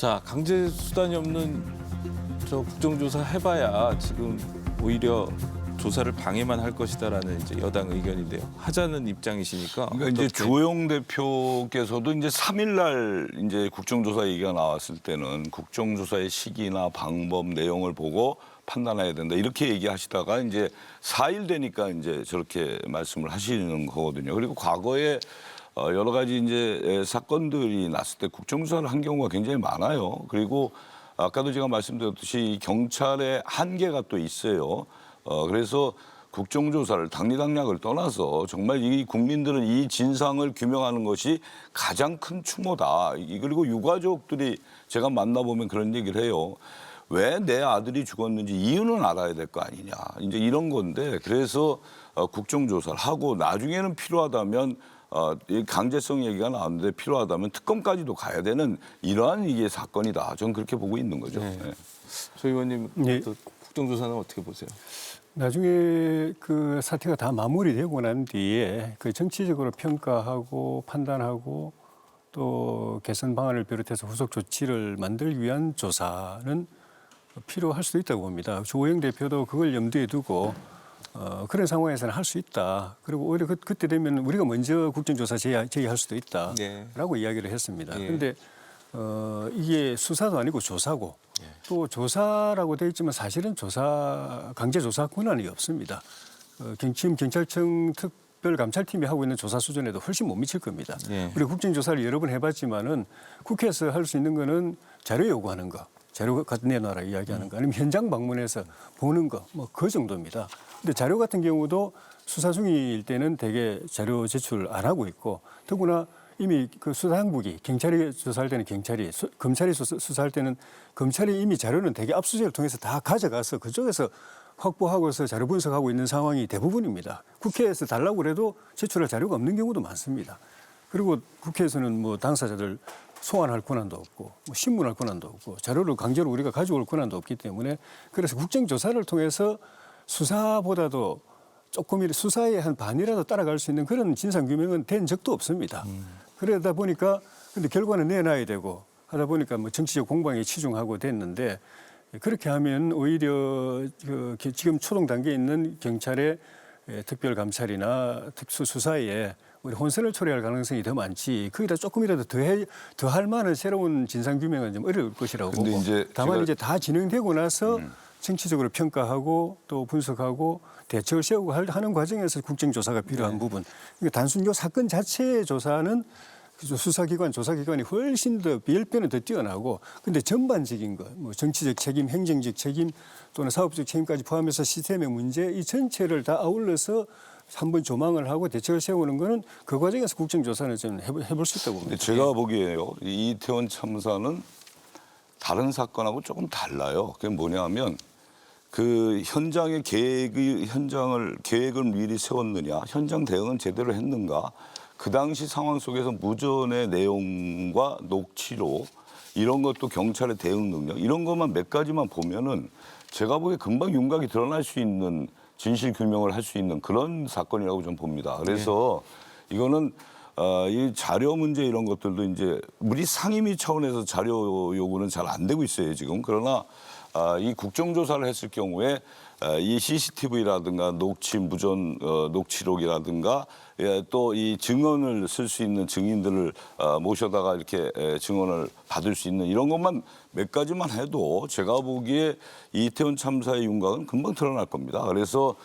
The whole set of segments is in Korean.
자, 강제 수단이 없는 저 국정조사 해봐야 지금 오히려 조사를 방해만 할 것이다라는 이제 여당 의견인데요. 하자는 입장이시니까. 그러니까 이제 주호영 대표께서도 이제 3일 날 이제 국정조사 얘기가 나왔을 때는 국정조사의 시기나 방법, 내용을 보고 판단해야 된다 이렇게 얘기하시다가 이제 4일 되니까 이제 저렇게 말씀을 하시는 거거든요. 그리고 과거에 여러 가지 이제 사건들이 났을 때 국정조사를 한 경우가 굉장히 많아요. 그리고 아까도 제가 말씀드렸듯이 경찰의 한계가 또 있어요. 그래서 국정조사를 당리당략을 떠나서 정말 이 국민들은 이 진상을 규명하는 것이 가장 큰 추모다. 그리고 유가족들이 제가 만나보면 그런 얘기를 해요. 왜 내 아들이 죽었는지 이유는 알아야 될 거 아니냐. 이제 이런 건데 그래서 국정조사를 하고 나중에는 필요하다면 이 강제성 얘기가 나왔는데 필요하다면 특검까지도 가야 되는 이러한 이게 사건이다. 저는 그렇게 보고 있는 거죠. 네. 네. 조 의원님, 네. 국정조사는 어떻게 보세요? 나중에 그 사태가 다 마무리되고 난 뒤에 그 정치적으로 평가하고 판단하고 또 개선 방안을 비롯해서 후속 조치를 만들기 위한 조사는 필요할 수도 있다고 봅니다. 주호영 대표도 그걸 염두에 두고 그런 상황에서는 할 수 있다. 그리고 오히려 그때 되면 우리가 먼저 국정조사 제의할 수도 있다라고 이야기를 했습니다. 그런데 이게 수사도 아니고 조사고 또 조사라고 되어 있지만 사실은 강제 조사 권한이 없습니다. 지금 경찰청 특별감찰팀이 하고 있는 조사 수준에도 훨씬 못 미칠 겁니다. 우리 국정조사를 여러 번 해봤지만은 국회에서 할 수 있는 거는 자료 요구하는 거, 자료 내놔라 이야기하는 거, 아니면 현장 방문해서 보는 거, 뭐 그 정도입니다. 근데 자료 같은 경우도 수사 중일 때는 대개 자료 제출 안 하고 있고, 더구나 이미 그 수사당국이 경찰이 조사할 때는 경찰이, 검찰이 수사할 때는 검찰이 이미 자료는 대개 압수수색을 통해서 다 가져가서 그쪽에서 확보하고서 자료 분석하고 있는 상황이 대부분입니다. 국회에서 달라고 해도 제출할 자료가 없는 경우도 많습니다. 그리고 국회에서는 뭐 당사자들 소환할 권한도 없고 뭐 신문할 권한도 없고 자료를 강제로 우리가 가져올 권한도 없기 때문에 그래서 국정조사를 통해서 수사보다도 조금이라도 수사의 한 반이라도 따라갈 수 있는 그런 진상규명은 된 적도 없습니다. 그러다 보니까 근데 결과는 내놔야 되고 하다 보니까 뭐 정치적 공방에 치중하고 됐는데 그렇게 하면 오히려 지금 초동 단계에 있는 경찰의 특별감찰이나 특수수사에 우리 혼선을 초래할 가능성이 더 많지 거기다 조금이라도 더할 만한 새로운 진상규명은 좀 어려울 것이라고 보고 다만 이제 다 진행되고 나서 정치적으로 평가하고 또 분석하고 대책을 세우고 하는 과정에서 국정조사가 필요한 부분. 그러니까 단순 요 사건 자체의 조사는 수사기관, 조사기관이 훨씬 더 10배는 더 뛰어나고 근데 전반적인 것, 뭐 정치적 책임, 행정적 책임 또는 사업적 책임까지 포함해서 시스템의 문제 이 전체를 다 아울러서 한번 조망을 하고 대책을 세우는 거는 그 과정에서 국정조사는 좀 해볼 수 있다고 봅니다. 제가 보기에요. 이 이태원 참사는 다른 사건하고 조금 달라요. 그게 뭐냐면 그 현장의 계획을 미리 세웠느냐, 현장 대응은 제대로 했는가, 그 당시 상황 속에서 무전의 내용과 녹취록 이런 것도 경찰의 대응 능력 이런 것만 몇 가지만 보면은 제가 보기에 금방 윤곽이 드러날 수 있는 진실 규명을 할 수 있는 그런 사건이라고 좀 봅니다. 그래서 이거는 이 자료 문제 이런 것들도 이제 우리 상임위 차원에서 자료 요구는 잘 안 되고 있어요 지금. 그러나 이 국정조사를 했을 경우에 이 CCTV라든가 무전 녹취록이라든가 또 이 증언을 쓸 수 있는 증인들을 모셔다가 이렇게 증언을 받을 수 있는 이런 것만 몇 가지만 해도 제가 보기에 이태원 참사의 윤곽은 금방 드러날 겁니다. 그래서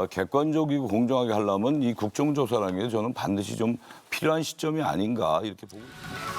객관적이고 공정하게 하려면 이 국정조사라는 게 저는 반드시 좀 필요한 시점이 아닌가 이렇게 보고 있습니다.